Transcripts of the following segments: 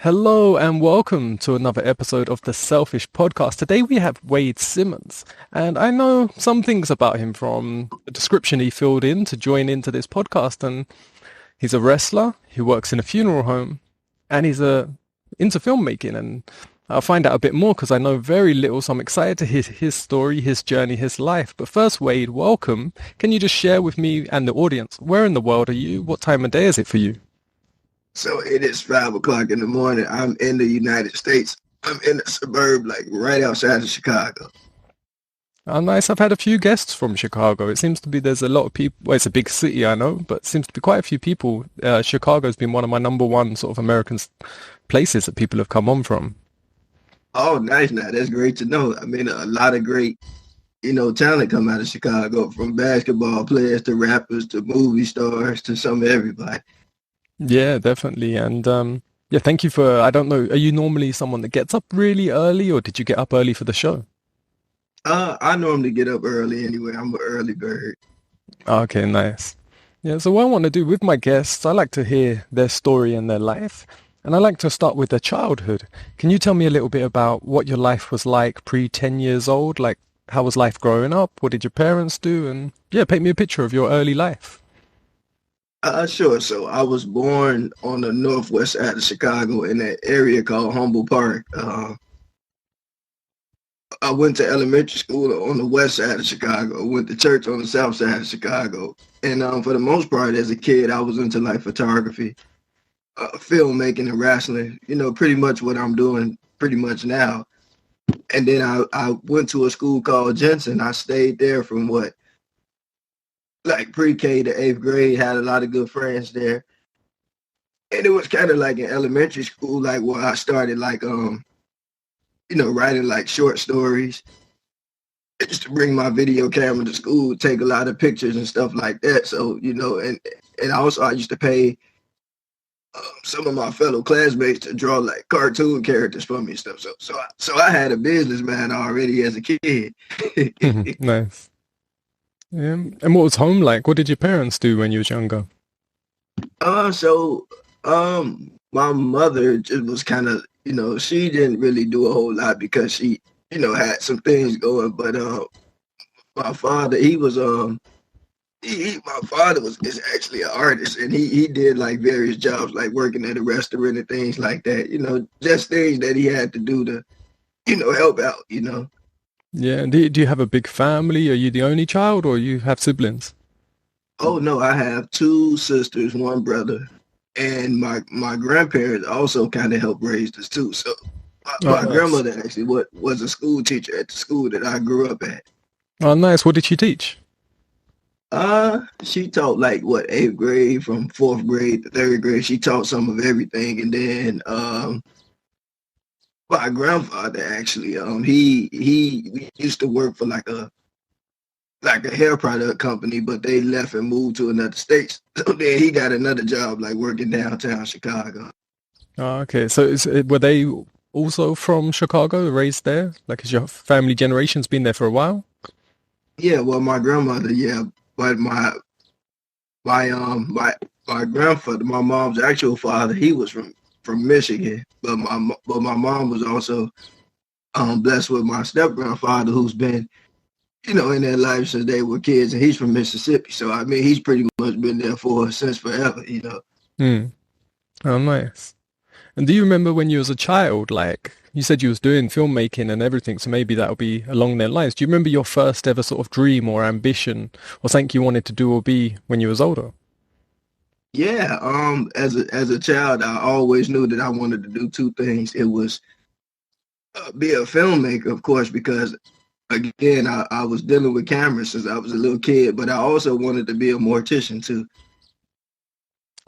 Hello and welcome to another episode of the Selfish Podcast. Today we have Wade Simmons, and I know some things about him from the description he filled in to join into this podcast. And he's a wrestler, he works in a funeral home, and he's into filmmaking. And I'll find out a bit more because I know very little, so I'm excited to hear his story, his journey, his life. But first, Wade, welcome. Can you just share with me and the audience, where in the world are you? What time of day is it for you? So it is 5 o'clock in the morning. I'm in the United States. I'm in a suburb, like right outside of Chicago. Oh, nice. I've had a few guests from Chicago. It seems to be there's a lot of people. Well, it's a big city, I know, but it seems to be quite a few people. Chicago's been one of my number one sort of American places that people have come on from. Oh, nice. Now that's great to know. I mean, a lot of great, talent come out of Chicago, from basketball players to rappers to movie stars to some of everybody. Yeah, definitely. And yeah, thank you for, I don't know, are you normally someone that gets up really early or did you get up early for the show? I normally get up early anyway. I'm an early bird. Okay, nice. Yeah, so what I want to do with my guests, I like to hear their story and their life. And I like to start with their childhood. Can you tell me a little bit about what your life was like pre 10 years old? Like, how was life growing up? What did your parents do? And yeah, paint me a picture of your early life. Sure. So I was born on the northwest side of Chicago in that area called Humble Park. I went to elementary school on the west side of Chicago, went to church on the south side of Chicago. And for the most part, as a kid, I was into like photography, filmmaking and wrestling, pretty much what I'm doing pretty much now. And then I went to a school called Jensen. I stayed there from like pre-K to eighth grade, had a lot of good friends there. And it was kind of like in elementary school, like where I started like, writing like short stories. I used to bring my video camera to school, take a lot of pictures and stuff like that. So, and also I used to pay some of my fellow classmates to draw like cartoon characters for me and stuff. So I had a business man already as a kid. Nice. Yeah. And what was home like? What did your parents do when you was younger? So my mother just was kind of, she didn't really do a whole lot because she, had some things going. But my father, he was my father is actually an artist, and he did like various jobs, like working at a restaurant and things like that. Just things that he had to do to, help out. Yeah. And do you have a big family? Are you the only child or you have siblings? Oh no, I have two sisters, one brother, and my grandparents also kind of helped raise us too. So Oh, my nice. grandmother actually was a school teacher at the school that I grew up at. Oh, nice. What did she teach? She taught like what, eighth grade, from fourth grade to third grade. She taught some of everything, and then my grandfather actually, he we used to work for like a hair product company, but they left and moved to another state. So then he got another job, like working downtown Chicago. Oh, okay. So were they also from Chicago, raised there? Like, has your family generations been there for a while? Yeah, well, my grandmother, yeah, but my my grandfather, my mom's actual father, he was from Michigan, but my mom was also blessed with my step grandfather, who's been, in their life since they were kids, and he's from Mississippi. So I mean, he's pretty much been there for us since forever. Hmm. Oh, nice. And do you remember when you was a child, like you said you was doing filmmaking and everything, so maybe that'll be along their lines. Do you remember your first ever sort of dream or ambition or something you wanted to do or be when you was older? Yeah, as a child, I always knew that I wanted to do two things. It was be a filmmaker, of course, because again, I was dealing with cameras since I was a little kid, but I also wanted to be a mortician too.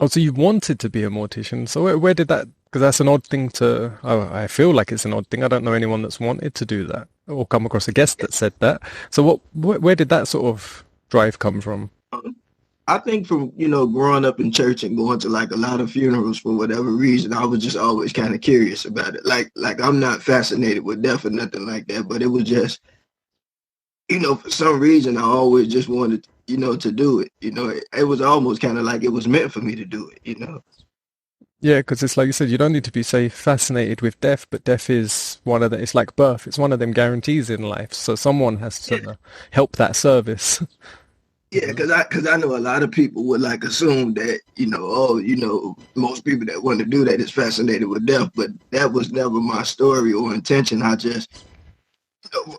Oh, so you wanted to be a mortician. So where did that, because that's an odd thing to, oh, I feel like it's an odd thing. I don't know anyone that's wanted to do that or come across a guest that said that. So where did that sort of drive come from? Um, I think from, growing up in church and going to like a lot of funerals for whatever reason, I was just always kind of curious about it. Like I'm not fascinated with death or nothing like that, but it was just, for some reason I always just wanted, to do it. It was almost kind of like it was meant for me to do it. Yeah, because it's like you said, you don't need to be, say, fascinated with death, but death is one of the, it's like birth. It's one of them guarantees in life. So someone has Yeah, to help that service. yeah, because I know a lot of people would like assume that oh most people that want to do that is fascinated with death, but that was never my story or intention. I just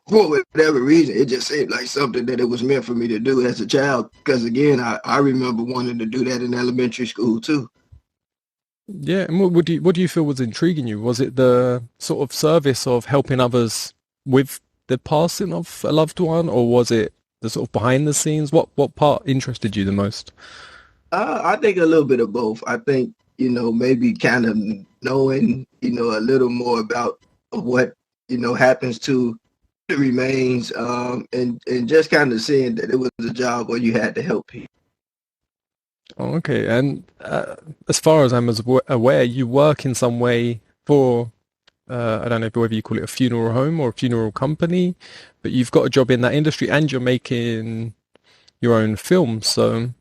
for whatever reason, it just seemed like something that it was meant for me to do as a child. Because again, I remember wanting to do that in elementary school too. Yeah, and what do you feel was intriguing you? Was it the sort of service of helping others with the passing of a loved one, or was it the sort of behind the scenes? What part interested you the most? I think a little bit of both. I think maybe kind of knowing a little more about what happens to the remains, and just kind of seeing that it was a job where you had to help people. Oh, okay, and as far as I'm aware, you work in some way for I don't know whether you call it a funeral home or a funeral company, but you've got a job in that industry and you're making your own film. So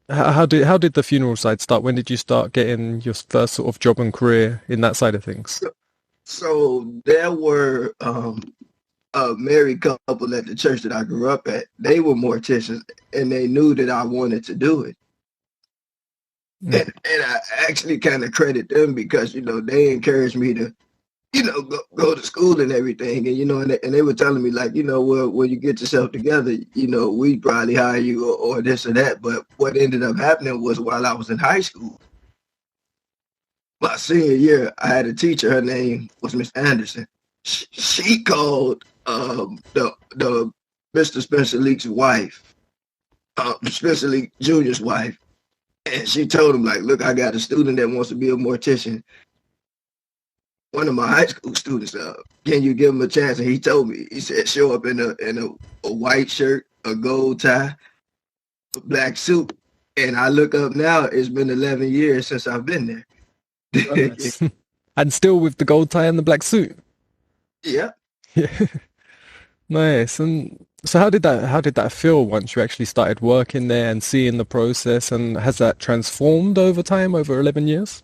how did the funeral side start? When did you start getting your first sort of job and career in that side of things? So there were a married couple at the church that I grew up at. They were morticians, and they knew that I wanted to do it. Mm. And I actually kind of credit them because they encouraged me to go to school and everything, and and they were telling me like well, when you get yourself together, we probably hire you or this or that. But what ended up happening was while I was in high school, my senior year, I had a teacher. Her name was Miss Anderson. She called the Mr. Spencer Leak's wife, Spencer Leak Jr.'s wife, and she told him like, look, I got a student that wants to be a mortician. One of my high school students, can you give him a chance? And he told me, he said, show up in a white shirt, a gold tie, a black suit. And I look up now, it's been 11 years since I've been there. Nice. And still with the gold tie and the black suit. Yeah. Yeah. Nice. And so how did that feel once you actually started working there and seeing the process, and has that transformed over time, over 11 years?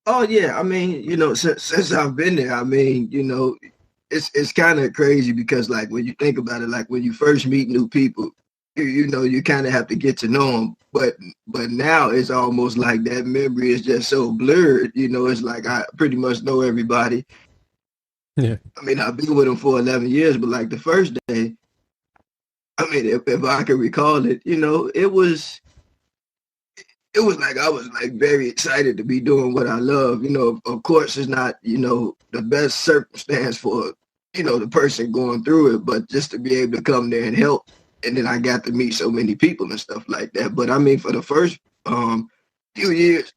Oh yeah. I mean, since I've been there, I mean, it's kind of crazy because like when you think about it, like when you first meet new people, you kind of have to get to know them. But now it's almost like that memory is just so blurred. It's like I pretty much know everybody. Yeah. I mean, I've been with them for 11 years, but like the first day, I mean, if I can recall it, it was like I was like very excited to be doing what I love. Of course, it's not the best circumstance for the person going through it, but just to be able to come there and help, and then I got to meet so many people and stuff like that. But I mean, for the first few years,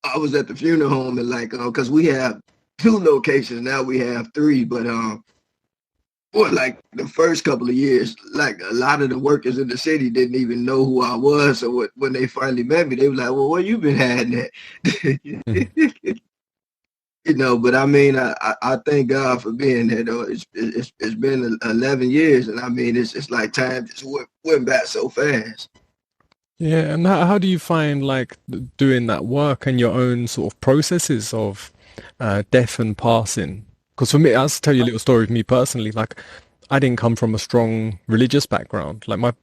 I was at the funeral home and like because we have two locations now, we have three, but for like the first couple of years, like a lot of the workers in the city didn't even know who I was. So when they finally met me, they were like, "Well, where you been hiding at?" Mhm. But I mean, I thank God for being there. Though it's been 11 years, and I mean, it's like time just went back so fast. Yeah, and how do you find like doing that work and your own sort of processes of death and passing? Because for me, I'll tell you a little story of me personally. Like, I didn't come from a strong religious background. Like my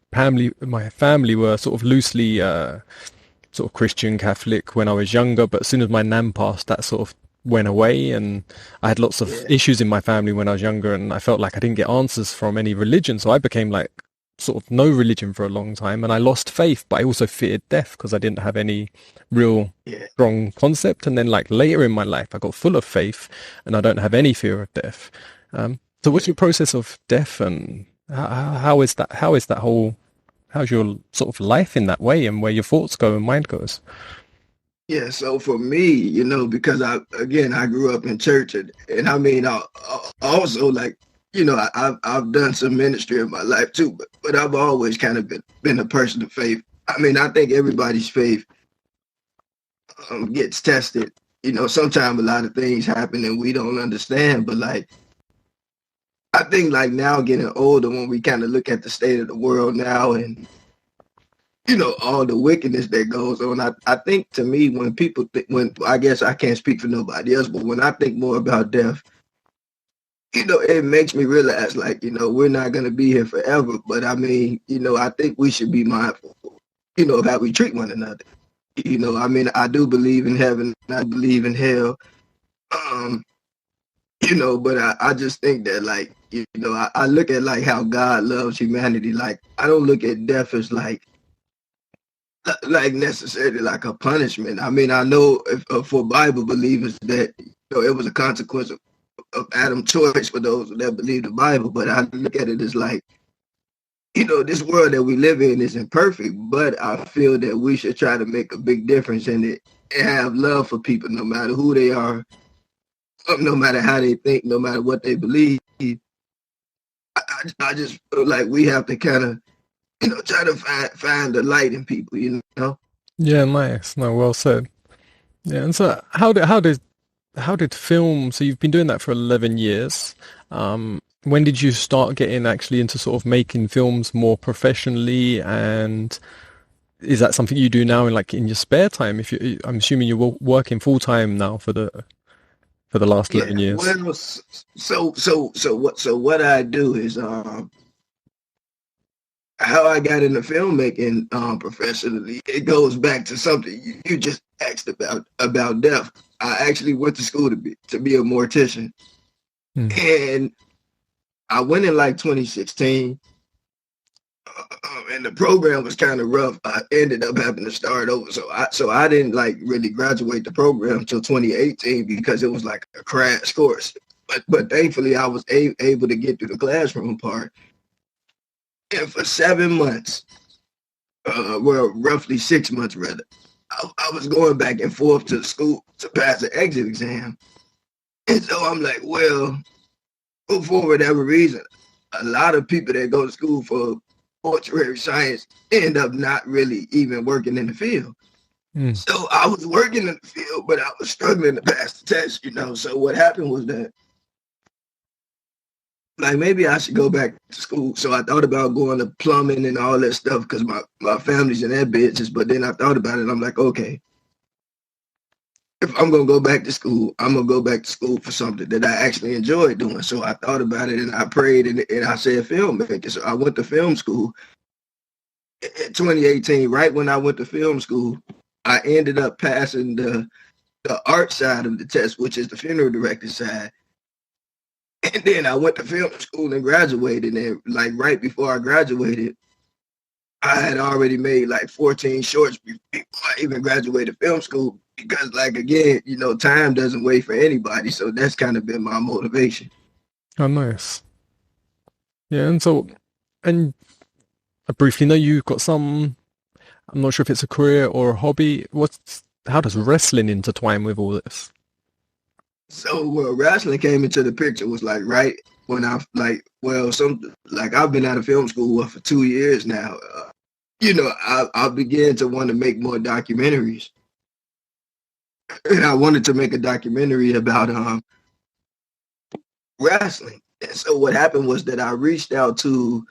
family were sort of loosely sort of Christian Catholic when I was younger, but as soon as my nan passed, that sort of went away, and I had lots of Yeah, issues in my family when I was younger, and I felt like I didn't get answers from any religion, so I became like sort of no religion for a long time, and I lost faith, but I also feared death because I didn't have any real yeah, strong concept. And then like later in my life, I got full of faith, and I don't have any fear of death. So what's yeah. your process of death, and how is that? How's your sort of life in that way, and where your thoughts go and mind goes? Yeah, so for me, because I grew up in church, and I mean, I also like, I've done some ministry in my life too, but I've always kind of been a person of faith. I mean, I think everybody's faith gets tested. Sometimes a lot of things happen and we don't understand, but like, I think like now getting older, when we kind of look at the state of the world now, and all the wickedness that goes on. I think to me, when people when I guess I can't speak for nobody else, but when I think more about death, it makes me realize, like, we're not going to be here forever. But I mean, I think we should be mindful, of how we treat one another. I mean, I do believe in heaven. I believe in hell. Um, but I just think that, like, I look at, like, how God loves humanity. Like, I don't look at death as like necessarily like a punishment. I mean, I know for Bible believers that, it was a consequence of Adam's choice for those that believe the Bible. But I look at it as like, this world that we live in isn't perfect, but I feel that we should try to make a big difference in it and have love for people, no matter who they are, no matter how they think, no matter what they believe. I just feel like we have to kind of, try to find the light in people, Yeah, nice. No, well said. Yeah, and so how did film? So you've been doing that for 11 years. When did you start getting actually into sort of making films more professionally? And is that something you do now in your spare time? I'm assuming you're working full time now for the last Yeah. 11 years. Well, so what I do is how I got into filmmaking professionally. It goes back to something you just asked about death. I actually went to school to be a mortician, and I went in like 2016, and the program was kind of rough. I ended up having to start over, so I didn't like really graduate the program until 2018 because it was like a crash course. But thankfully, I was able to get through the classroom part. And for 7 months, well, roughly 6 months rather, I was going back and forth to the school to pass the exit exam. And so I'm like, well, for whatever reason, a lot of people that go to school for mortuary science end up not really even working in the field. So I was working in the field, but I was struggling to pass the test, So what happened was that, like, maybe I should go back to school. So I thought about going to plumbing and all that stuff because my family's in that business. But then I thought about it. I'm like, okay, if I'm going to go back to school, I'm going to go back to school for something that I actually enjoy doing. So I thought about it and I prayed and I said filmmaking. So I went to film school in 2018. Right when I went to film school, I ended up passing the art side of the test, which is the funeral director side. And then I went to film school and graduated. And like right before I graduated, I had already made like 14 shorts before I even graduated film school. Because, like, again, time doesn't wait for anybody. So that's kind of been my motivation. Oh, nice. Yeah, and I briefly know you've got some. I'm not sure if it's a career or a hobby. How does wrestling intertwine with all this? So wrestling came into the picture was like right when I've been out of film school for 2 years now. I began to want to make more documentaries, and I wanted to make a documentary about wrestling. And so what happened was that I reached out to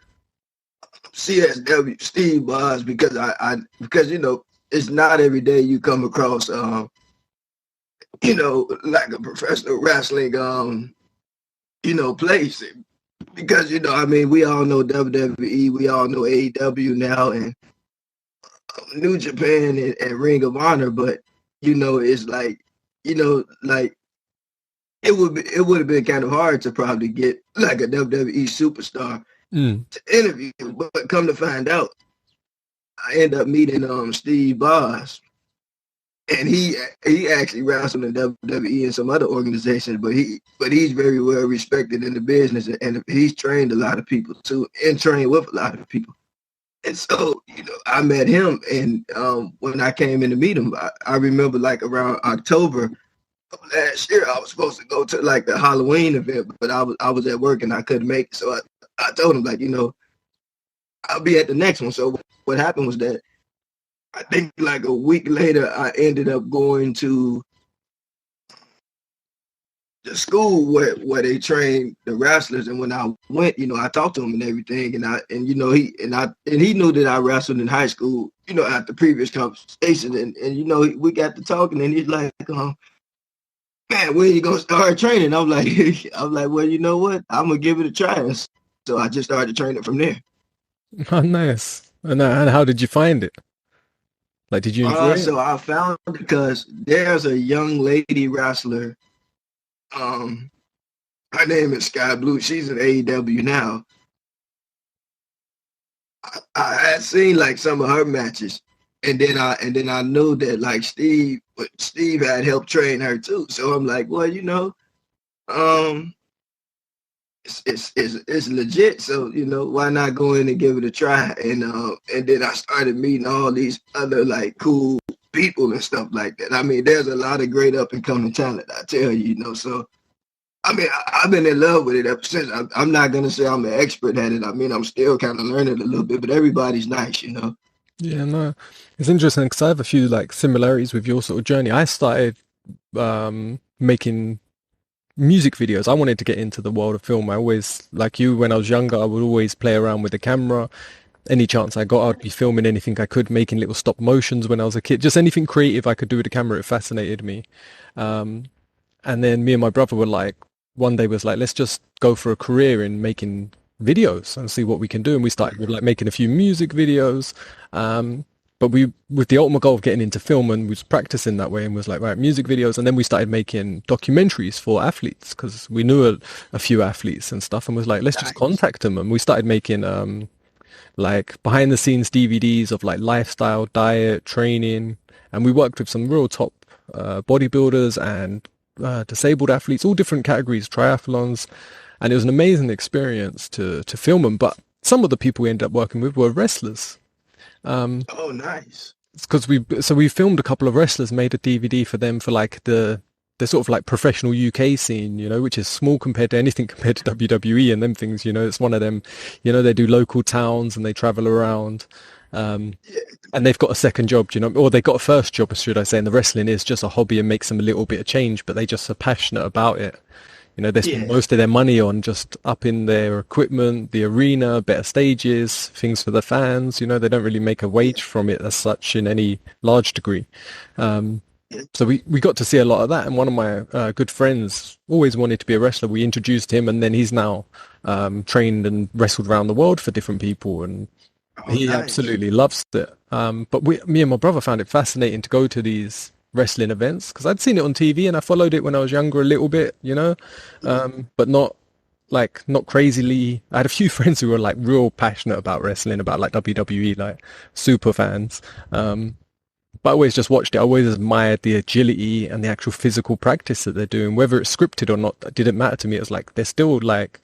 CSW Steve Boz because because it's not every day you come across like a professional wrestling place. Because I mean, we all know WWE, we all know AEW now, and New Japan and Ring of Honor, but it's like like it would have been kind of hard to probably get like a WWE superstar to interview, but come to find out, I end up meeting Steve Boz, and he actually wrestled in WWE and some other organizations, but he's very well respected in the business, and he's trained a lot of people too, and trained with a lot of people. And so, I met him, and when I came in to meet him, I remember like around October of last year, I was supposed to go to like the Halloween event, but I was at work and I couldn't make it. So I told him, like, I'll be at the next one. So what happened was that I think like a week later, I ended up going to the school where they train the wrestlers, and when I went, I talked to him and everything, and he knew that I wrestled in high school, at the previous conversation, and we got to talking, and he's like, man, when you gonna start training? I'm like, well, you know what? I'm gonna give it a try. So I just started training from there. Oh, nice. And how did you find it? Like, did you enjoy it? So I found it because there's a young lady wrestler. Her name is Sky Blue. She's in AEW now. I had seen like some of her matches, and then I knew that like Steve had helped train her too. So I'm like, well, it's legit. So why not go in and give it a try? And then I started meeting all these other like cool people and stuff like that. I mean, there's a lot of great up and coming talent, I tell you. So I mean, I've been in love with it ever since. I'm not gonna say I'm an expert at it. I mean, I'm still kind of learning a little bit, but everybody's nice. Yeah, no, it's interesting because I have a few like similarities with your sort of journey. I started making music videos. I wanted to get into the world of film. I always, like you, when I was younger, I would always play around with the camera. Any chance I got, I'd be filming anything I could, making little stop motions when I was a kid. Just anything creative I could do with the camera, it fascinated me. And then me and my brother were like, one day was like, let's just go for a career in making videos and see what we can do. And we started with like making a few music videos. But we, with the ultimate goal of getting into film, and was practicing that way, and was like, right, music videos. And then we started making documentaries for athletes because we knew a few athletes and stuff, and was like, let's just contact them. And we started making like behind the scenes DVDs of like lifestyle, diet, training. And we worked with some real top bodybuilders and disabled athletes, all different categories, triathlons. And it was an amazing experience to film them. But some of the people we ended up working with were wrestlers. Oh, nice. It's because we filmed a couple of wrestlers, made a DVD for them for like the sort of like professional UK scene, which is small compared to anything compared to WWE and them things, it's one of them, they do local towns and they travel around, and they've got a second job, or they got a first job, should I say, and the wrestling is just a hobby and makes them a little bit of change, but they just are passionate about it. They spend most of their money on just upping their equipment, the arena, better stages, things for the fans. They don't really make a wage from it as such in any large degree. So we got to see a lot of that. And one of my good friends always wanted to be a wrestler. We introduced him, and then he's now trained and wrestled around the world for different people. And he absolutely loves it. But me and my brother found it fascinating to go to these wrestling events because I'd seen it on TV and I followed it when I was younger a little bit, but not crazily. I had a few friends who were like real passionate about wrestling, about like WWE, like super fans. But I always just watched it. I always admired the agility and the actual physical practice that they're doing, whether it's scripted or not. It didn't matter to me. It was like they're still like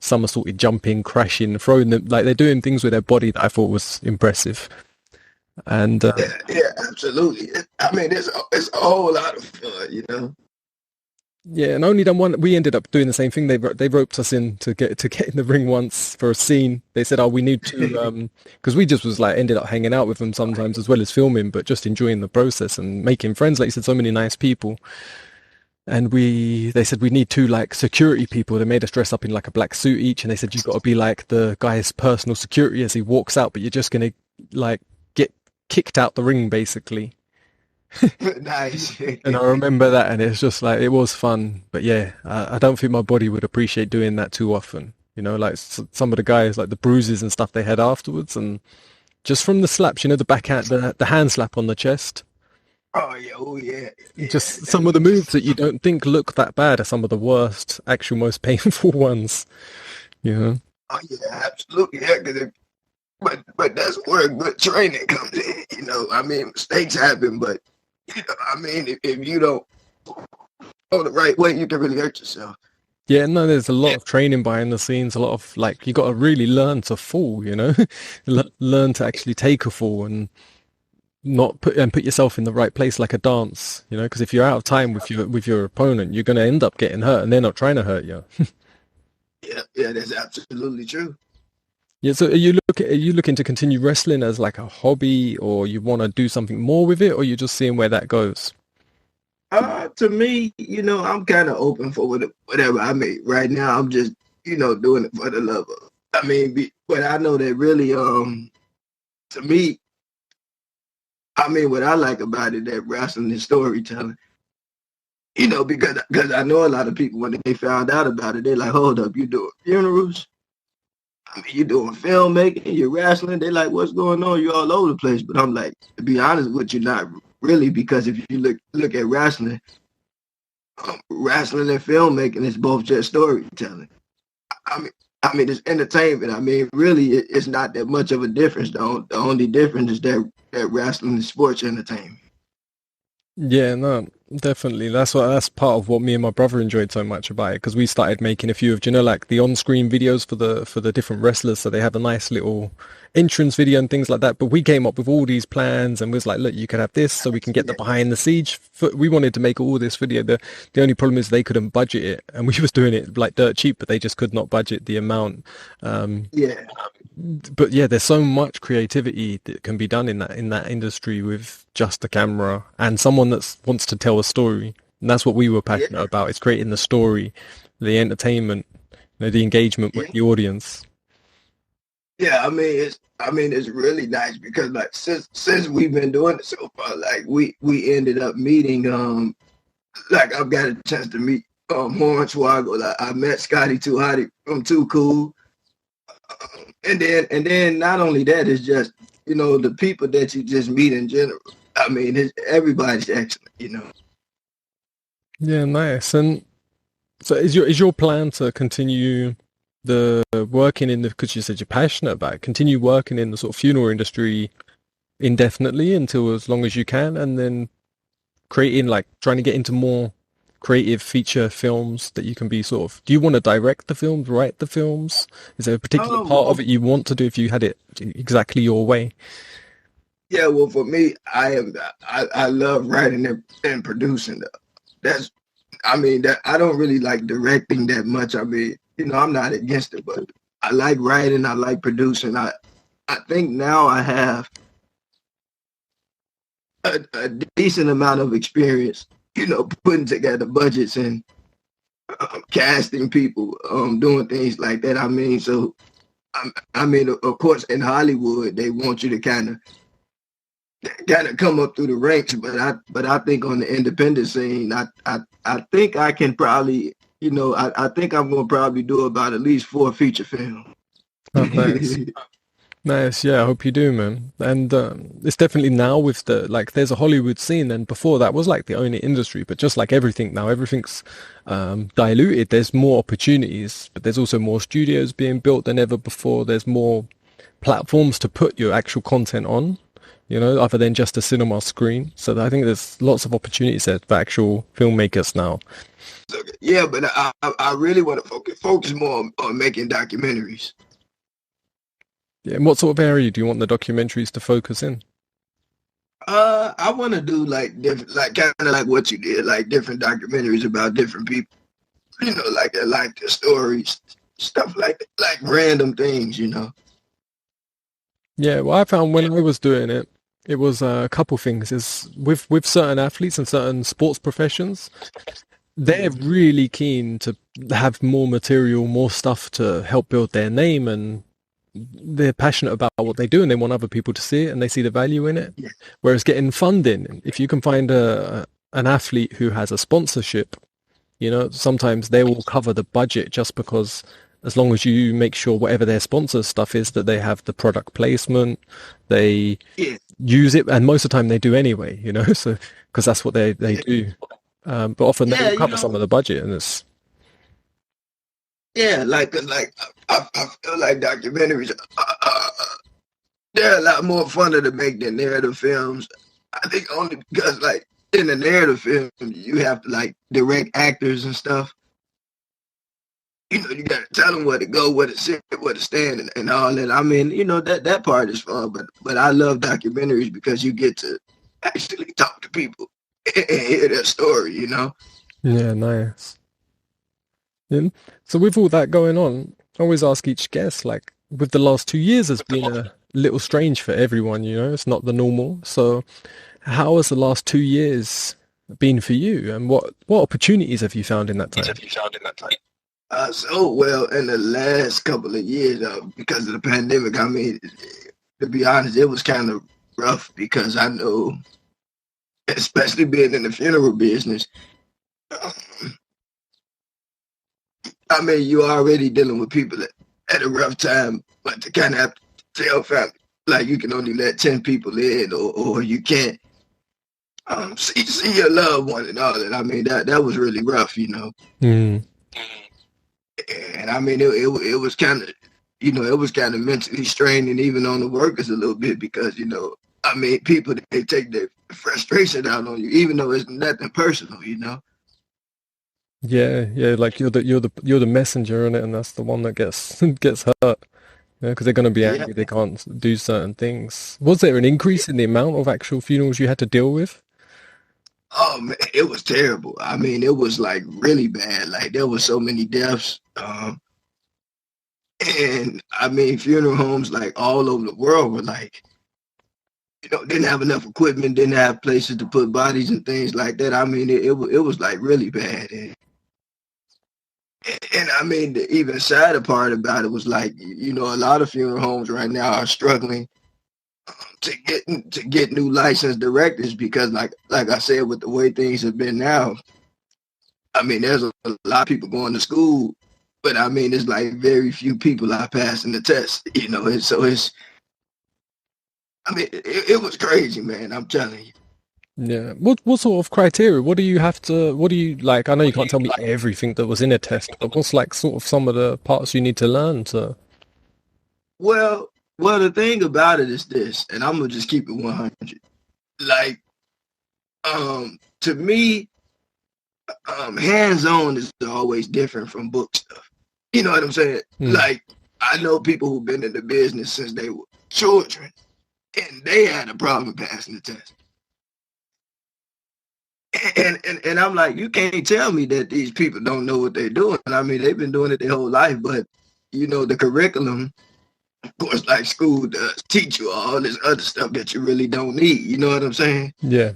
somersaulting, jumping, crashing, throwing them, like they're doing things with their body that I thought was impressive. And yeah, absolutely. I mean, it's a whole lot of fun. Yeah, and only done one. We ended up doing the same thing. They roped us in to get in the ring once for a scene. They said, "Oh, we need to," because we just was like ended up hanging out with them sometimes as well as filming, but just enjoying the process and making friends. Like you said, so many nice people. And they said we need two like security people. They made us dress up in like a black suit each, and they said you've got to be like the guy's personal security as he walks out, but you're just gonna like get kicked out the ring basically. Nice. And I remember that, and it's just like it was fun. But yeah, I don't think my body would appreciate doing that too often. Like some of the guys, like the bruises and stuff they had afterwards, and just from the slaps, the backhand, the hand slap on the chest. Oh yeah. Just some of the moves that you don't think look that bad are some of the worst, actual most painful ones. Oh yeah, absolutely. Yeah, but that's where good training comes in. I mean, mistakes happen, but I mean, if you don't go the right way, you can really hurt yourself. Yeah, no, there's a lot of training behind the scenes, a lot of like you got to really learn to fall, learn to actually take a fall and not put yourself in the right place like a dance, because if you're out of time with your opponent, you're going to end up getting hurt, and they're not trying to hurt you. Yeah, that's absolutely true. Yeah, so are you looking to continue wrestling as like a hobby, or you want to do something more with it, or you're just seeing where that goes? To me, I'm kind of open for whatever I make. Right now, I'm just, doing it for the love of. But I know that really, to me, what I like about it, that wrestling is storytelling. Because I know a lot of people when they found out about it, they're like, "Hold up, you doing funerals? You doing filmmaking? You're wrestling?" They're like, "What's going on? You're all over the place." But I'm like, to be honest with you, not really, because if you look at wrestling, wrestling and filmmaking is both just storytelling. I mean, it's entertainment. Really, it's not that much of a difference. The only difference is that wrestling is sports entertainment. Yeah, no, definitely. That's part of what me and my brother enjoyed so much about it because we started making a few of, like the on-screen videos for the different wrestlers, so they have a nice little entrance video and things like that. But we came up with all these plans and was like, look, you could have this, so we can get the behind the scenes. We wanted to make all this video. The only problem is they couldn't budget it, and we was doing it like dirt cheap, but they just could not budget the amount. Yeah, But yeah, there's so much creativity that can be done in that industry with just a camera and someone that wants to tell a story. And that's what we were passionate yeah, about. It's creating the story, the entertainment, the engagement with yeah. the audience. Yeah, it's really nice because like since we've been doing it so far, like we ended up meeting like I've got a chance to meet Hornswoggle. Like, I met Scotty Too Hotty from Too Cool. And then not only that, it's just the people that you just meet in general. Everybody's excellent. Yeah, nice. And so is your plan to continue the working in the, because you said you're passionate about it, continue working in the sort of funeral industry indefinitely until as long as you can, and then creating, like, trying to get into more creative feature films that you can be sort of, do you want to direct the films, write the films? Is there a particular part of Well, it you want to do if you had it exactly your way? yeah. Well, for me, I love writing and producing. That's that I don't really like directing that much. I'm not against it, but I like writing. I like producing. I think now I have a decent amount of experience, putting together budgets and casting people, doing things like that. Of course, in Hollywood, they want you to kind of come up through the ranks, but I think on the independent scene, I think I can probably, I think I'm gonna probably do about at least 4 feature films. Oh, nice. Nice, yeah, I hope you do, man. And it's definitely now with the, like, there's a Hollywood scene, and before that was like the only industry, but just like everything now, everything's diluted. There's more opportunities, but there's also more studios being built than ever before. There's more platforms to put your actual content on, other than just a cinema screen. So I think there's lots of opportunities there for actual filmmakers now. Yeah, but I really want to focus more on making documentaries. Yeah, and what sort of area do you want the documentaries to focus in? I want to do like different, like kind of like what you did, like different documentaries about different people. Like their life, their stories, stuff like random things. Yeah, well, I found when I was doing it, it was a couple things. Is with certain athletes and certain sports professions, they're really keen to have more material, more stuff to help build their name, and they're passionate about what they do, and they want other people to see it, and they see the value in it. Yeah, Whereas getting funding, if you can find an athlete who has a sponsorship, sometimes they will cover the budget just because, as long as you make sure whatever their sponsor stuff is, that they have the product placement, they yeah, use it, and most of the time they do anyway, so because that's what they yeah, do. But often they yeah. will cover some of the budget, and it's Yeah, I feel like documentaries, they're a lot more funner to make than narrative films. I think only because like in the narrative film, you have to like direct actors and stuff. You got to tell them where to go, where to sit, where to stand, and all that. That part is fun, but I love documentaries because you get to actually talk to people and hear their story. yeah, nice. Yeah. So with all that going on, I always ask each guest, like, with the last 2 years has been a little strange for everyone, it's not the normal. So how has the last 2 years been for you, and what opportunities have you found in that time? So well, in the last couple of years, because of the pandemic, I mean, to be honest, it was kind of rough because I know, especially being in the funeral business, um, I mean, you're already dealing with people at a rough time, but to kind of have to tell family, like you can only let 10 people in, or you can't see your loved one and all that. I mean, that was really rough, you know. Mm. And I mean, it was kind of, it was kind of mentally straining even on the workers a little bit because, I mean, people, they take their frustration out on you, even though it's nothing personal, you know. Yeah, yeah, like you're the messenger in it, and that's the one that gets gets hurt. Yeah, because they're going to be Yeah. angry they can't do certain things. Was there an increase in the amount of actual funerals you had to deal with? Oh man, it was terrible. I mean, it was like really bad. Like there was so many deaths. And I mean, funeral homes like all over the world were like, didn't have enough equipment, didn't have places to put bodies and things like that. I mean, it was like really bad. And I mean, the even sadder part about it was like, a lot of funeral homes right now are struggling to get new licensed directors because, like I said, with the way things have been now, I mean, there's a lot of people going to school, but I mean, it's like very few people are passing the test, And so I mean, it was crazy, man. I'm telling you. Yeah. What sort of criteria? What do you like? I know you can't tell me everything that was in a test, but what's like sort of some of the parts you need to learn to? Well, the thing about it is this, and I'm gonna just keep it 100. Like, to me, hands-on is always different from book stuff. You know what I'm saying? Hmm. Like, I know people who've been in the business since they were children, and they had a problem passing the test. And I'm like, you can't tell me that these people don't know what they're doing. I mean, they've been doing it their whole life, but the curriculum, of course, like school does, teach you all this other stuff that you really don't need. You know what I'm saying? Yeah.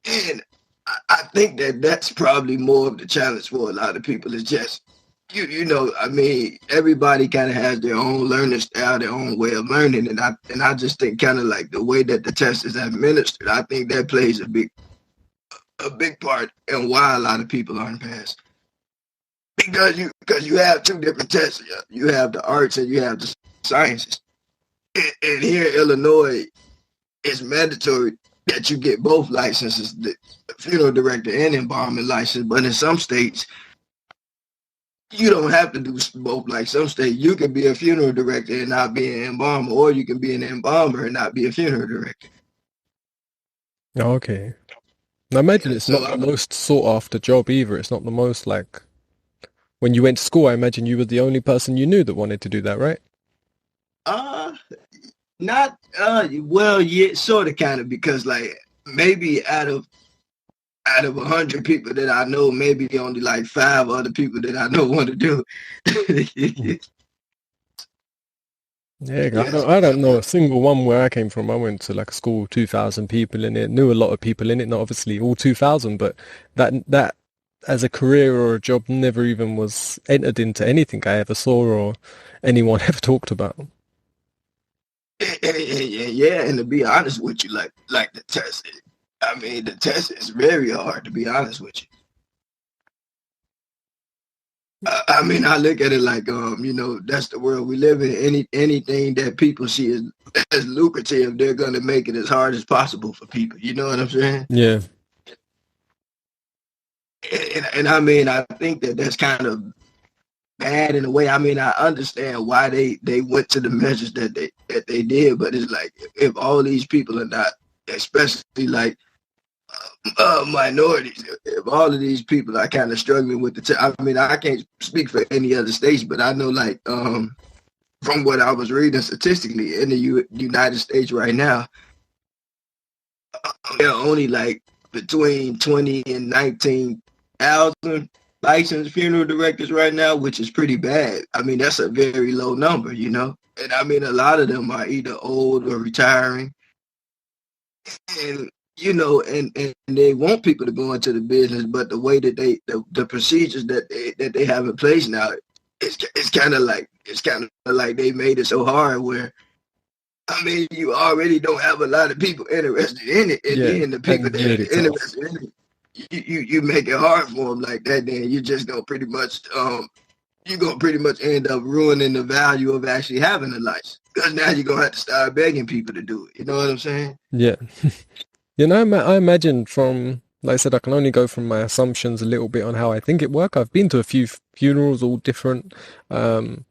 And I think that that's probably more of the challenge for a lot of people. Is just I mean, everybody kind of has their own learning style, their own way of learning, and I just think kind of like the way that the test is administered. I think that plays a big part in why a lot of people aren't passed. Because you have two different tests. You have the arts and you have the sciences. And here in Illinois, it's mandatory that you get both licenses, the funeral director and embalming license. But in some states, you don't have to do both. Like some states, you can be a funeral director and not be an embalmer, or you can be an embalmer and not be a funeral director. Okay. I imagine it's So not the most sought after job either. It's not the most like when you went to school, I imagine you were the only person you knew that wanted to do that, right? uh not well, yeah, sort of kind of, because like maybe out of 100 people that I know, maybe only like 5 other people that I know want to do it. Yeah, Yes. I don't know a single one where I came from. I went to like a school, 2,000 people in it, knew a lot of people in it, not obviously all 2,000, but that as a career or a job never even was entered into anything I ever saw or anyone ever talked about. Yeah, and to be honest with you, like the test, I mean, the test is very hard, to be honest with you. I mean, I look at it like, that's the world we live in. Anything that people see as lucrative, they're gonna make it as hard as possible for people. You know what I'm saying? Yeah. And I mean, I think that that's kind of bad in a way. I mean, I understand why they went to the measures that they did, but it's like if all these people are not, especially like minorities, if all of these people are kind of struggling with I mean, I can't speak for any other states, but I know like from what I was reading statistically in the United States right now, there are only like between 20 and 19,000 licensed funeral directors right now, which is pretty bad. I mean, that's a very low number, And I mean, a lot of them are either old or retiring. And, and they want people to go into the business, but the way that the procedures that they have in place now, it's kind of like they made it so hard where, I mean, you already don't have a lot of people interested in it, and then the people and that made are it tough. interested in it, you make it hard for them like that. Then you just gonna pretty much end up ruining the value of actually having a license, because now you're gonna have to start begging people to do it. You know what I'm saying? Yeah. I imagine from, like I said, I can only go from my assumptions a little bit on how I think it work. I've been to a few funerals, all different. But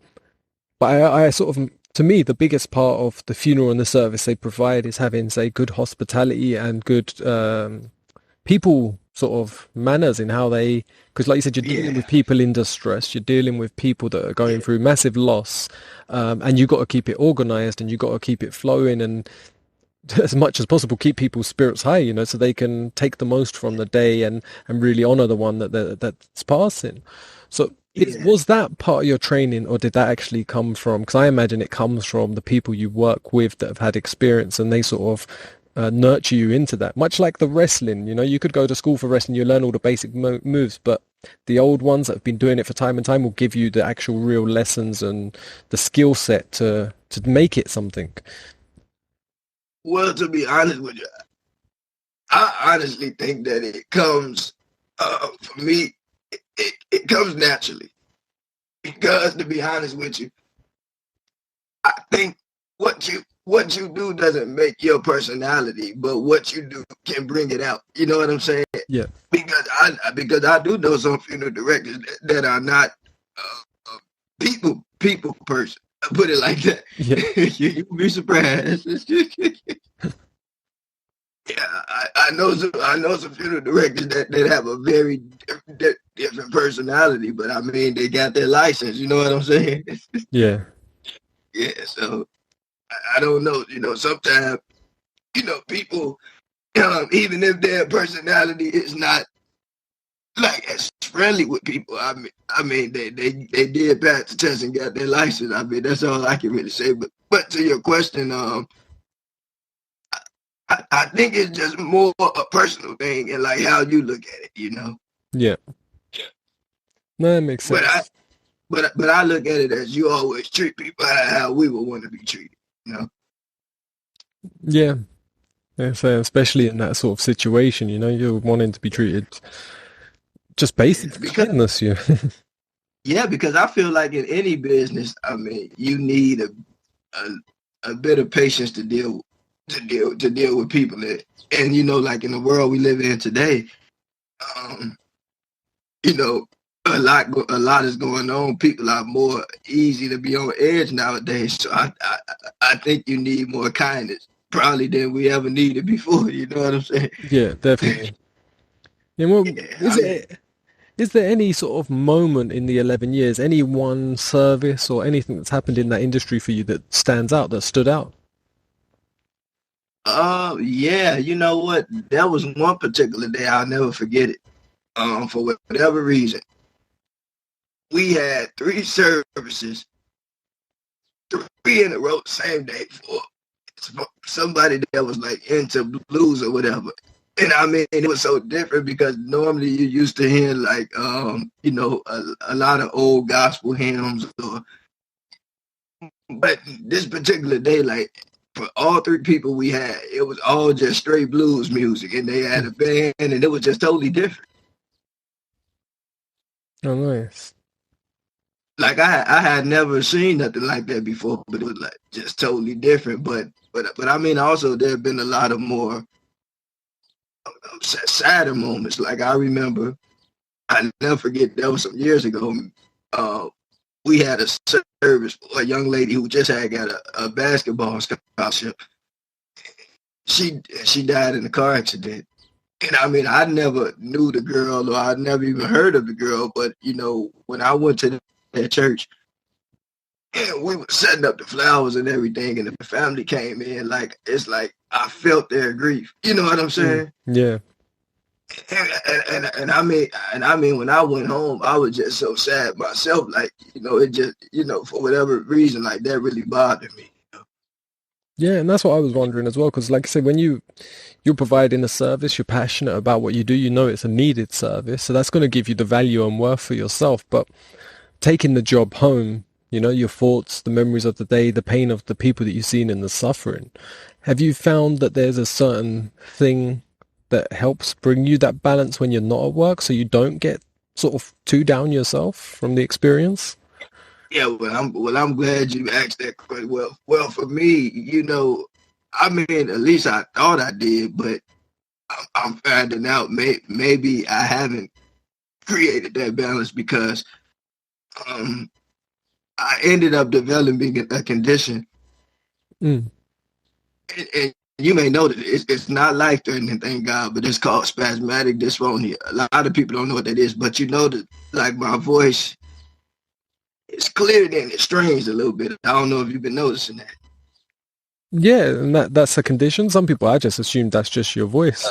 I sort of, to me, the biggest part of the funeral and the service they provide is having, say, good hospitality and good people sort of manners in how they, because like you said, you're dealing with people in distress, you're dealing with people that are going through massive loss, and you've got to keep it organized and you've got to keep it flowing and as much as possible keep people's spirits high, so they can take the most from the day and really honor the one that's passing. So was that part of your training, or did that actually come from, because I imagine it comes from the people you work with that have had experience and they sort of nurture you into that, much like the wrestling. You could go to school for wrestling, you learn all the basic moves, but the old ones that have been doing it for time and time will give you the actual real lessons and the skill set to make it something. Well, to be honest with you, I honestly think that it comes, for me, it comes naturally. Because, to be honest with you, I think what you do doesn't make your personality, but what you do can bring it out. You know what I'm saying? Yeah. Because I do know some funeral directors that are not people person. I put it like that. Yeah. You'll be surprised. Yeah, I know some funeral directors that have a very different personality, but I mean, they got their license. You know what I'm saying? Yeah. Yeah. So I don't know. Sometimes people, even if their personality is not like as friendly with people, I mean, they did pass the test and got their license. I mean, that's all I can really say. But to your question, I think it's just more a personal thing and like how you look at it. Yeah. No, that makes sense. But I look at it as you always treat people how we would want to be treated. Yeah. So especially in that sort of situation, you're wanting to be treated just basic kindness. Yeah. Yeah, because I feel like in any business, I mean, you need a bit of patience to deal with people, and like in the world we live in today, a lot is going on. People are more easy to be on edge nowadays. So I think you need more kindness probably than we ever needed before. You know what I'm saying? Yeah, definitely. Yeah, well, is there any sort of moment in the 11 years, any one service or anything that's happened in that industry for you that stands out, that stood out? Yeah, you know what? There was one particular day, I'll never forget it. For whatever reason, we had 3 services, 3 in a row, same day for somebody that was like into blues or whatever. And I mean, it was so different because normally you used to hear like, a lot of old gospel hymns, but this particular day, like, for all 3 people we had, it was all just straight blues music, and they had a band, and it was just totally different. Oh, nice. Like I had never seen nothing like that before, but it was like just totally different. But I mean, also there have been a lot of more sadder moments. Like I remember, I never forget, that was some years ago. We had a service for a young lady who just had got a basketball scholarship. She died in a car accident. And I mean, I never knew the girl, or I'd never even heard of the girl. But when I went to that church, and we were setting up the flowers and everything, and the family came in, like it's like I felt their grief. You know what I'm saying? Yeah. And I mean, when I went home, I was just so sad myself. Like, it just, for whatever reason, like that really bothered me. Yeah, and that's what I was wondering as well, because like I said, when you're providing a service, you're passionate about what you do, you know it's a needed service, so that's going to give you the value and worth for yourself. But taking the job home, your thoughts, the memories of the day, the pain of the people that you've seen and the suffering, have you found that there's a certain thing that helps bring you that balance when you're not at work, so you don't get sort of too down yourself from the experience? Yeah, I'm glad you asked that question. Well, for me, I mean, at least I thought I did, but I'm finding out maybe I haven't created that balance because um, I ended up developing a condition, Mm. and you may know that it's not life threatening, thank God, but it's called spasmodic dysphonia. A lot of people don't know what that is, but you know that like my voice is clear, then it strains a little bit. I don't know if you've been noticing that. Yeah, and that's a condition. Some people, I just assumed that's just your voice.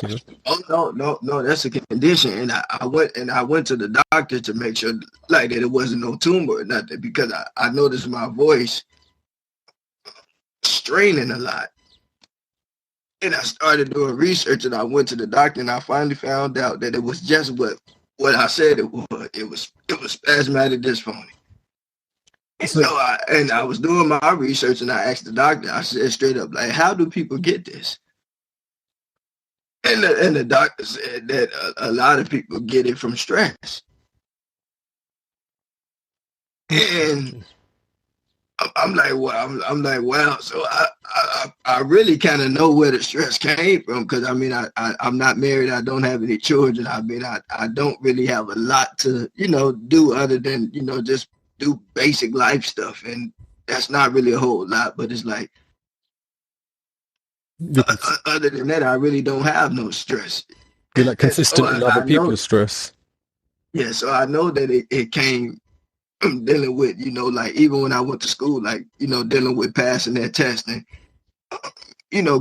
Oh no, that's a condition. And I went to the doctor to make sure like that it wasn't no tumor or nothing because I noticed my voice straining a lot. And I started doing research and I went to the doctor and I finally found out that it was just what I said it was. It was spasmodic dysphonia. And So, so I was doing my research and I asked the doctor, I said straight up, like, how do people get this? And the doctor said that a lot of people get it from stress. And I'm like, wow. I'm like, wow. So I really kind of know where the stress came from because I mean, I'm not married. I don't have any children. I mean, I don't really have a lot to, do other than, just do basic life stuff. And that's not really a whole lot, but it's like, you're, cons- other than that, I really don't have no stress. you're like And so consistent in other I know, people's stress. yeah, so I know that it came dealing with, like even when I went to school, like, dealing with passing that test and,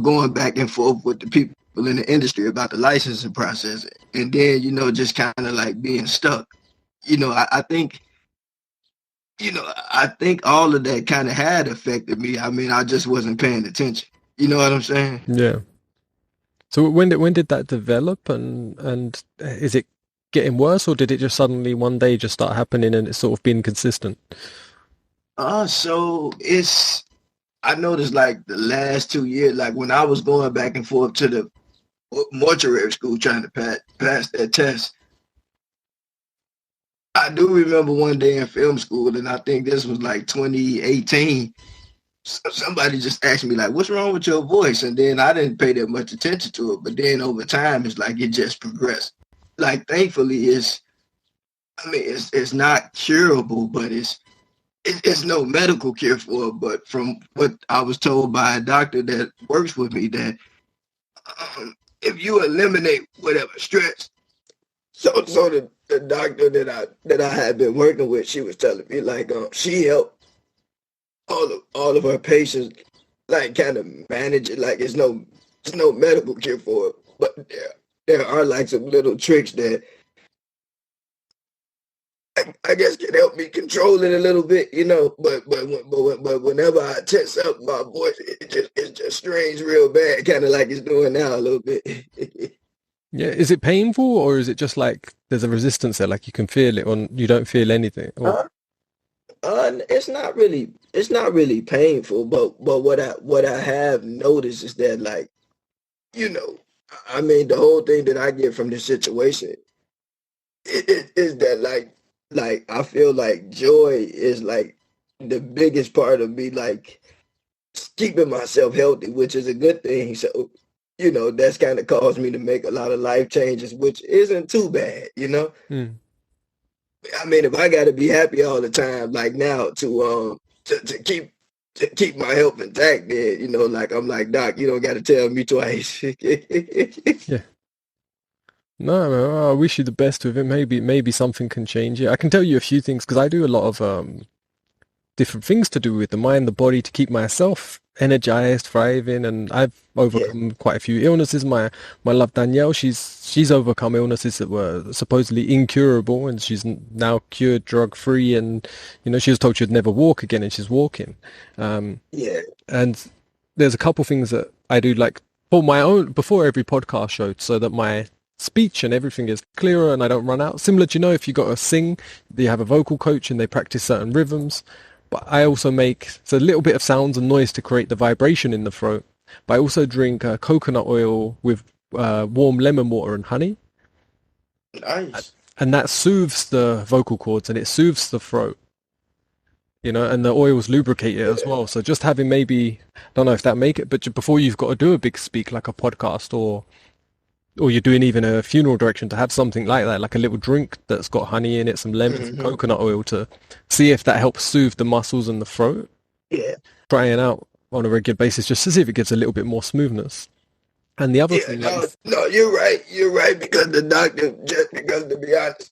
going back and forth with the people in the industry about the licensing process. And then, just kind of like being stuck. I think, I think all of that kind of had affected me. I mean, I just wasn't paying attention. You know what I'm saying? Yeah. So when did that develop, and is it getting worse, or did it just suddenly one day just start happening and it's sort of been consistent? So I noticed like the last 2 years, like when I was going back and forth to the mortuary school trying to pass that test. I do remember one day in film school, and I think this was like 2018. Somebody just asked me like, "What's wrong with your voice?" And then I didn't pay that much attention to it. But then over time, it's like it just progressed. Like thankfully, I mean, it's not curable, but it's no medical cure for it. But from what I was told by a doctor that works with me, that if you eliminate whatever stress, so the doctor that I had been working with, she was telling me like she helped all of her patients like kind of manage it. Like it's no medical cure for it, but there are like some little tricks that I guess can help me control it a little bit, But whenever I tense up my voice, it just strains real bad, kind of like it's doing now a little bit. Yeah, is it painful, or is it just like there's a resistance there, like you can feel it, or you don't feel anything? Or It's not really painful, but what I have noticed is that like you know, I mean the whole thing that I get from this situation is that like I feel like joy is like the biggest part of me like keeping myself healthy, which is a good thing. So that's kind of caused me to make a lot of life changes, which isn't too bad. Hmm. I mean, if I got to be happy all the time, like now to keep my health intact, then like I'm like doc, you don't got to tell me twice. Yeah. No, no, I wish you the best with it. Maybe something can change it. I can tell you a few things because I do a lot of different things to do with the mind, the body to keep myself energized, thriving, and I've Yeah, overcome quite a few illnesses. My love Danielle, she's overcome illnesses that were supposedly incurable, and she's now cured, drug free, and she was told she'd never walk again, and she's walking. Um, yeah, and there's a couple things that I do like for my own before every podcast show, so that my speech and everything is clearer and I don't run out. Similar to, if you got to sing, you have a vocal coach and they practice certain rhythms. But I also make a little bit of sounds and noise to create the vibration in the throat. But I also drink coconut oil with warm lemon water and honey, Nice. and that soothes the vocal cords and it soothes the throat. And the oils lubricate it as Yeah. well. So just having maybe, don't know if that make it, but before you've got to do a big speak like a podcast or you're doing even a funeral direction, to have something like that, like a little drink that's got honey in it, some lemon, some Hmm. coconut oil, to see if that helps soothe the muscles and the throat. Yeah. Trying out on a regular basis just to see if it gives a little bit more smoothness. And the other Yeah, thing, no, no, you're right. You're right because the doctor, just because to be honest,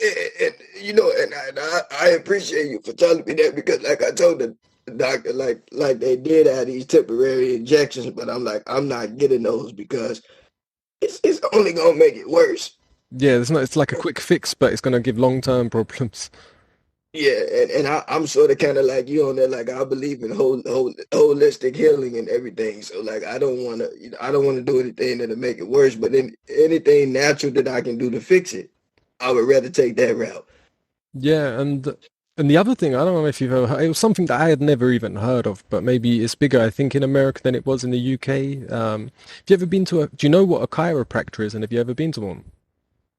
and I appreciate you for telling me that because, like I told the doctor, like they did have these temporary injections, but I'm like, I'm not getting those because it's only gonna make it worse. yeah, it's like a quick fix, but it's going to give long-term problems. Yeah, I'm sort of kind of like you on there. Like I believe in holistic healing and everything. So like I don't want to do anything that'll make it worse. But then anything natural that I can do to fix it, I would rather take that route. Yeah, and the other thing, I don't know if you've ever heard, it was something that I had never even heard of, but maybe it's bigger, I think, in America than it was in the UK. Have you ever been to do you know what a chiropractor is, and have you ever been to one?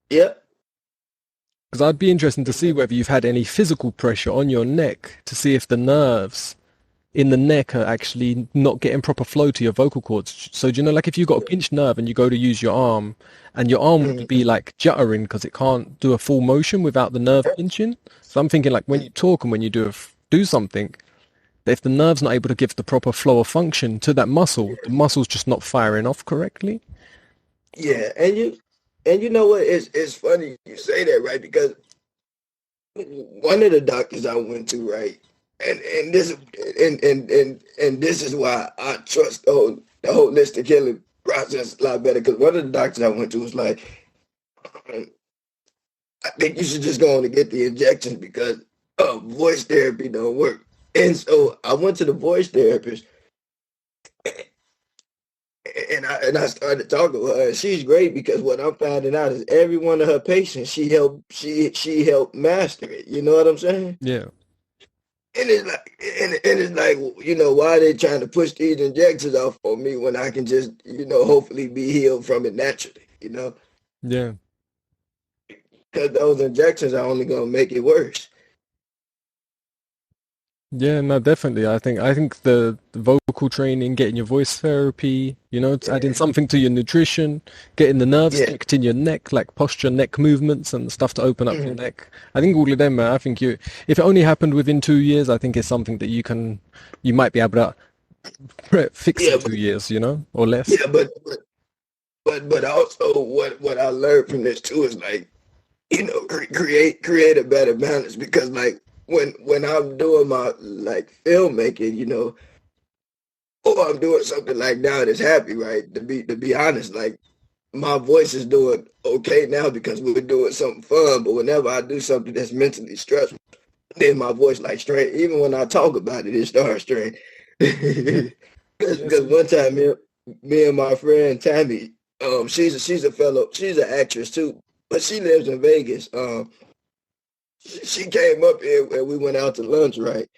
Yeah. Because I'd be interested to see whether you've had any physical pressure on your neck to see if the nerves in the neck are actually not getting proper flow to your vocal cords. So do you know, like if you've got a pinched nerve and you go to use your arm, and your arm would be Mhm. like juttering because it can't do a full motion without the nerve pinching. So I'm thinking like when you talk and when you do something, that if the nerve's not able to give the proper flow of function to that muscle, the muscle's just not firing off correctly. Yeah, and you know what? It's funny you say that, right? Because one of the doctors I went to, right, and this and this is why I trust the holistic healing process a lot better. Because one of the doctors I went to was like, I think you should just go on and get the injections because voice therapy don't work. And so I went to the voice therapist and I started talking with her. And she's great because what I'm finding out is every one of her patients she helped master it. You know what I'm saying? Yeah. And it's like and it's like why are they trying to push these injections off on me when I can just hopefully be healed from it naturally. Yeah. Because those injections are only gonna make it worse. Yeah, no, definitely. I think the vocal training, getting your voice therapy, it's adding Yeah, something to your nutrition, getting the nerves yeah. fixed in your neck, like posture, neck movements and stuff to open up your Mhm. neck. I think all of them, man, I think if it only happened within 2 years, I think it's something that you might be able to fix Yeah, in but 2 years, or less. yeah, but also what I learned from this too is like create a better balance because like when I'm doing my like filmmaking, or I'm doing something like now that's happy, right? To be honest, like my voice is doing okay now because we're doing something fun. But whenever I do something that's mentally stressful, then my voice like strain. Even when I talk about it, it starts strain. Yeah. Because Yes. one time me and my friend Tammy, she's an actress too, but she lives in Vegas. She came up here and we went out to lunch, right?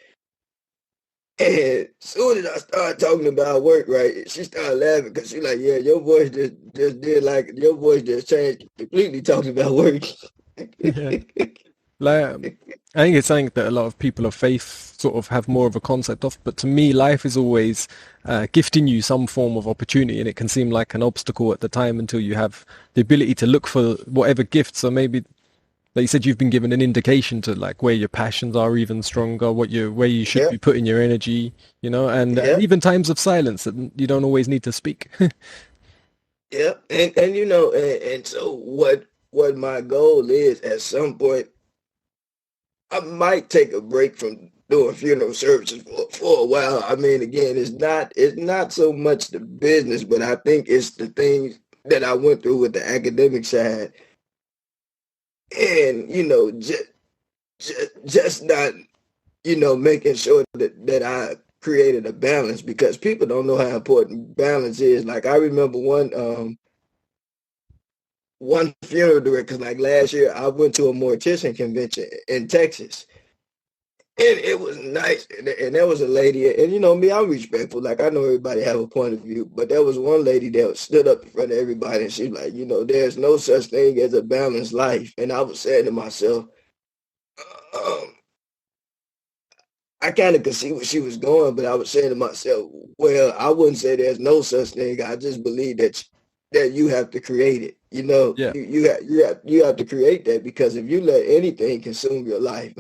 And soon as I started talking about work, right, she started laughing because she like, yeah, your voice just did like your voice just changed completely talking about work. Yeah. Like, I think it's something that a lot of people of faith sort of have more of a concept of, but to me, life is always gifting you some form of opportunity, and it can seem like an obstacle at the time until you have the ability to look for whatever gift. So maybe, like you said, you've been given an indication to like where your passions are even stronger, where you should Yeah, be putting your energy, and yeah, even times of silence that you don't always need to speak. yeah. And so what my goal is at some point, I might take a break from doing funeral services for a while. I mean, again, it's not so much the business, but I think it's the things that I went through with the academic side, and just not making sure that I created a balance because people don't know how important balance is. Like I remember one funeral director, like last year, I went to a mortician convention in Texas. And it was nice, and there was a lady, and you know me, I'm respectful. Like I know everybody have a point of view, but there was one lady that stood up in front of everybody, and she's like, you know, there's no such thing as a balanced life. And I was saying to myself, um, I kind of could see where she was going, but I was saying to myself, well, I wouldn't say there's no such thing. I just believe that you have to create it. You know, Yeah. you have to create that because if you let anything consume your life,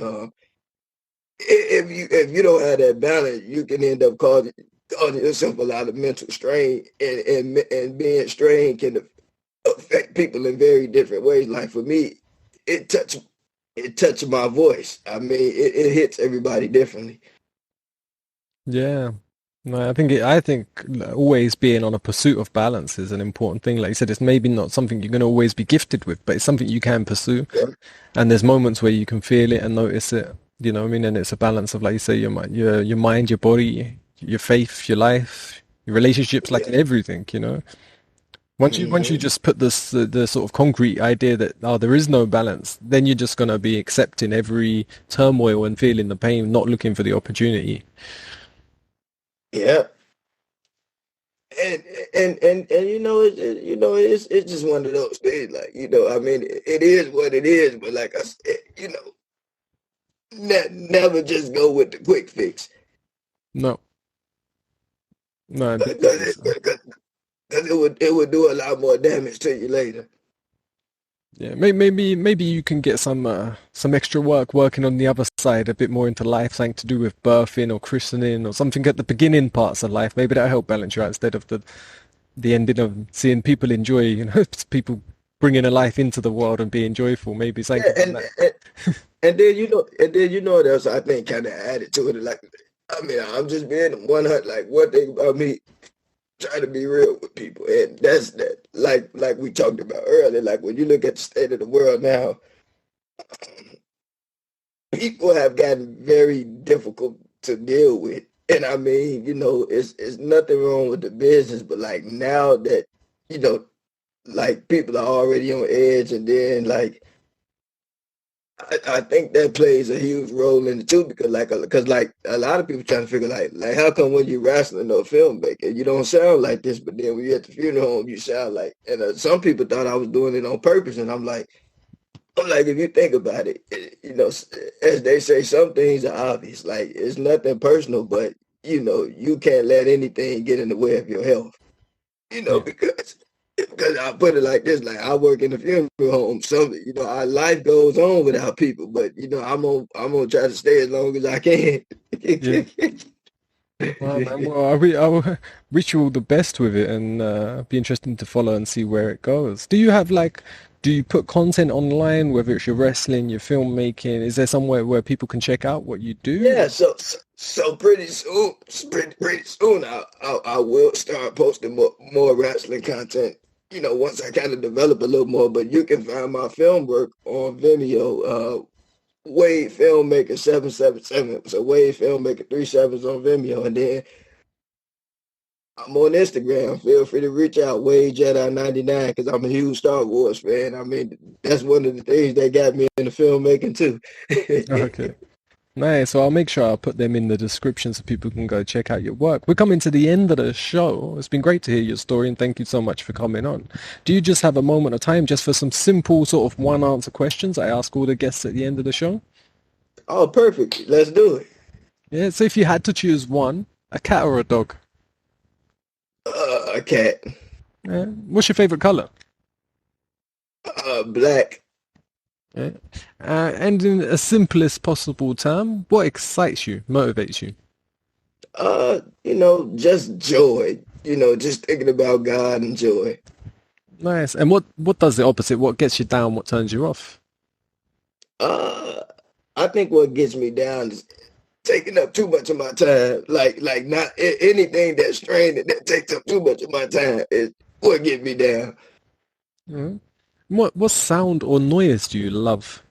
if you don't have that balance, you can end up causing yourself a lot of mental strain, and being strained can affect people in very different ways. Like for me, it touched it touched my voice. I mean, it hits everybody differently. Yeah. No, I think always being on a pursuit of balance is an important thing. Like you said, it's maybe not something you're going to always be gifted with, but it's something you can pursue. Yeah. And there's moments where you can feel it and notice it. You know what I mean? And it's a balance of, like you say, your mind, your body, your faith, your life, your relationships, like in Yeah. everything. You know, once you Hmm. just put this the sort of concrete idea that there is no balance, then you're just gonna be accepting every turmoil and feeling the pain, not looking for the opportunity. Yeah. And and you know it's just one of those things. Like you know, I mean, it is what it is. But like I said, you know, never just go with the quick fix No, no, because definitely so. it would do a lot more damage to you later. Yeah, maybe you can get some extra work working on the other side, a bit more into life, something to do with birthing or christening or something at the beginning parts of life. Maybe that'll help balance you out instead of the ending of seeing people enjoy, people bringing a life into the world and being joyful. Maybe Yeah, something around that. and then you know what else I think kind of added to it. Like, I mean, I'm just being 100. Like one thing about me, trying to be real with people, and that's that. Like we talked about earlier. Like when you look at the state of the world now, people have gotten very difficult to deal with. And I mean, you know, it's nothing wrong with the business, but like now that you know, like people are already on edge, and then like I think that plays a huge role in it too because like a lot of people trying to figure like how come when you're wrestling or filmmaker you don't sound like this, but then when you're at the funeral home you sound like, and some people thought I was doing it on purpose, and I'm like, if you think about it, you know, as they say, some things are obvious. Like it's nothing personal, but you know, you can't let anything get in the way of your health. You know, Yeah. because I put it like this: like I work in the funeral home. So you know, our life goes on without people, but you know, I'm gonna try to stay as long as I can. Yeah. Well, man, well, I wish you all the best with it and be interesting to follow and see where it goes. Do you put content online, whether it's your wrestling, your filmmaking? Is there somewhere where people can check out what you Yeah, do? so pretty soon I will start posting more wrestling content. You know, once I kind of develop a little more, but you can find my film work on Vimeo. Wade Filmmaker 777. So Wade Filmmaker 37s on Vimeo, and then I'm on Instagram. Feel free to reach out, Wade Jedi 99, because I'm a huge Star Wars fan. I mean, that's one of the things that got me into filmmaking too. Okay. Nice. So I'll make sure I'll put them in the description so people can go check out your work. We're coming to the end of the show. It's been great to hear your story and thank you so much for coming on. Do you just have a moment of time just for some simple sort of one answer questions I ask all the guests at the end of the show? Oh, perfect. Let's do it. Yeah, so if you had to choose one, a cat or a dog, A cat. what's your favorite color? Black. Yeah. And in a simplest possible term, what excites you, motivates you? You know, just joy. You know, just thinking about God and joy. Nice. And what does the opposite? What gets you down? What turns you off? Uh, I think what gets me down is taking up too much of my time. Like not anything that's straining that takes up too much of my time is what get me down. Mhm. What sound or noise do you love?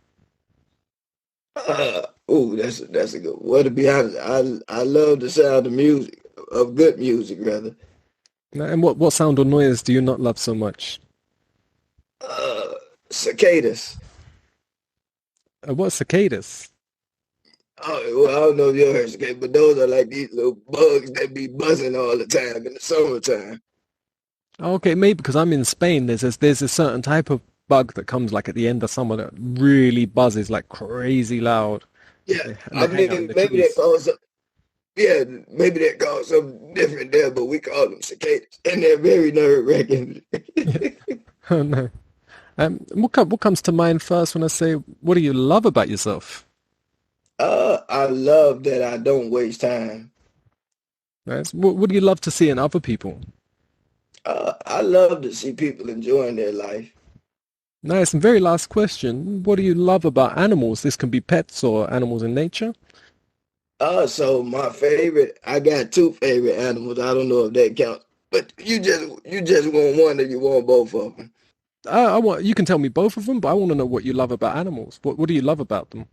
That's a good one. Well, to be honest, I love the sound of music, of good music rather. And what sound or noise do you not love so much? Uh, Cicadas. What's cicadas? Oh, well, I don't know if you ever heard cicadas, but those are like these little bugs that be buzzing all the time in the summertime. Okay, maybe because I'm in Spain. There's a certain type of bug that comes like at the end of summer that really buzzes like crazy loud. Yeah, And I they hang out in mean, the maybe they trees. call some. Yeah, maybe they call something different there, but we call them cicadas, and they're very nerve-wracking. Oh no. What comes to mind first when I say what do you love about yourself? I love that I don't waste time. Right? What do you love to see in other people? I love to see people enjoying their life. Nice. And very last question. What do you love about animals? This can be pets or animals in nature. So my favorite, I got two favorite animals. I don't know if that counts, but you just want one or you want both of them. I want you can tell me both of them, but I want to know what you love about animals. What do you love about them?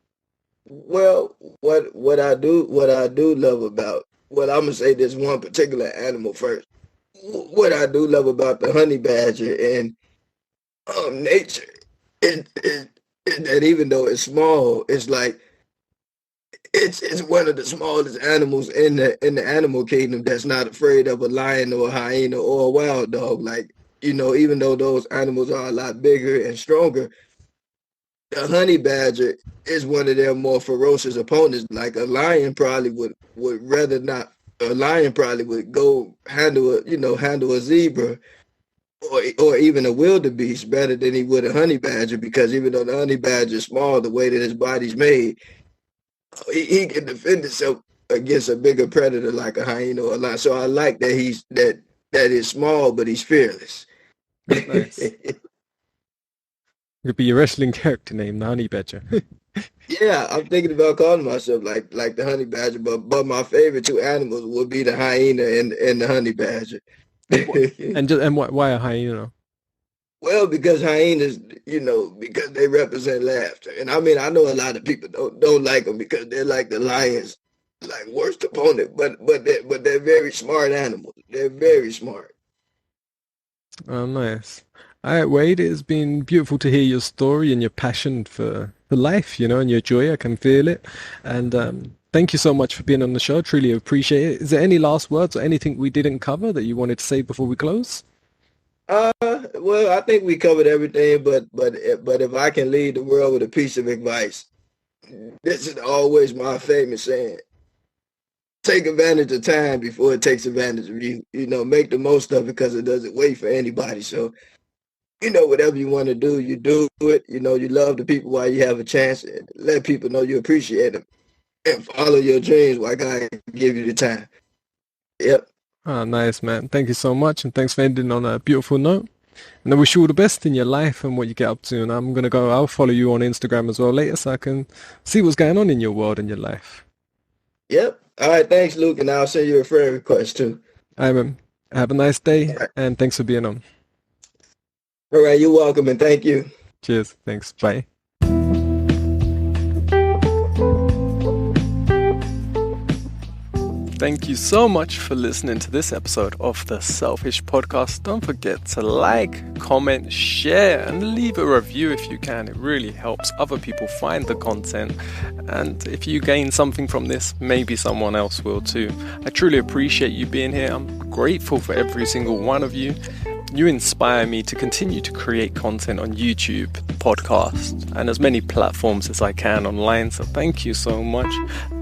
Well, what I do love about, well, I'm gonna say this one particular animal first. What I do love about the honey badger and nature is that even though it's small, it's like it's one of the smallest animals in the animal kingdom that's not afraid of a lion or a hyena or a wild dog. Like, even though those animals are a lot bigger and stronger, the honey badger is one of their more ferocious opponents. Like a lion probably would rather not. A lion probably would go handle a zebra or even a wildebeest better than he would a honey badger, because even though the honey badger is small, the way that his body's made, he can defend himself against a bigger predator like a hyena or a lion. So I like that that is small, but he's fearless. Nice. Could be your wrestling character name, the Honey Badger. Yeah, I'm thinking about calling myself like the honey badger, but my favorite two animals would be the hyena and the honey badger. And why a hyena? Well, because hyenas, because they represent laughter, and I mean, I know a lot of people don't like them because they're like the lion's like worst opponent, but they're very smart animals. They're very smart. Oh, nice. All right, Wade, it's been beautiful to hear your story and your passion for life, and your joy. I can feel it. And thank you so much for being on the show. Truly appreciate it. Is there any last words or anything we didn't cover that you wanted to say before we close? Well, I think we covered everything, but if I can lead the world with a piece of advice, this is always my famous saying: take advantage of time before it takes advantage of you. Make the most of it because it doesn't wait for anybody. So, whatever you want to do, you do it. You love the people while you have a chance, and let people know you appreciate them, and follow your dreams while God give you the time. Yep. Ah, nice, man. Thank you so much, and thanks for ending on a beautiful note. And I wish you all the best in your life and what you get up to. And I'll follow you on Instagram as well later so I can see what's going on in your world and your life. Yep. All right. Thanks, Luke, and I'll send you a friend request too. All right, man. Have a nice day, All right. and thanks for being on. All right. You're welcome, and thank you. Cheers. Thanks. Bye. Thank you so much for listening to this episode of the Selfish Podcast. Don't forget to like, comment, share, and leave a review if you can. It really helps other people find the content. And if you gain something from this, maybe someone else will too. I truly appreciate you being here. I'm grateful for every single one of you. You inspire me to continue to create content on YouTube, podcast, and as many platforms as I can online. So thank you so much.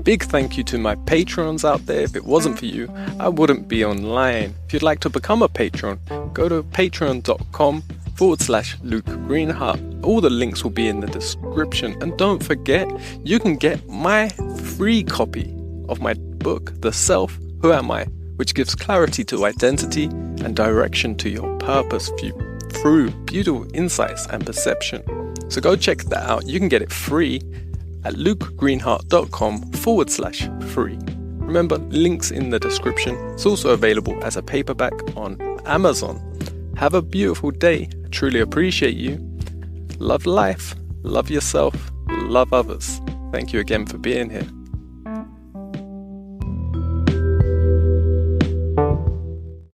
Big thank you to my patrons out there. If it wasn't for you, I wouldn't be online. If you'd like to become a patron, go to patreon.com/Lukegreenheart. All the links will be in the description. And don't forget, you can get my free copy of my book, The Self, Who Am I? Which gives clarity to identity and direction to your purpose through beautiful insights and perception. So go check that out. You can get it free at lukegreenheart.com/free. Remember, links in the description. It's also available as a paperback on Amazon. Have a beautiful day. I truly appreciate you. Love life, love yourself, love others. Thank you again for being here.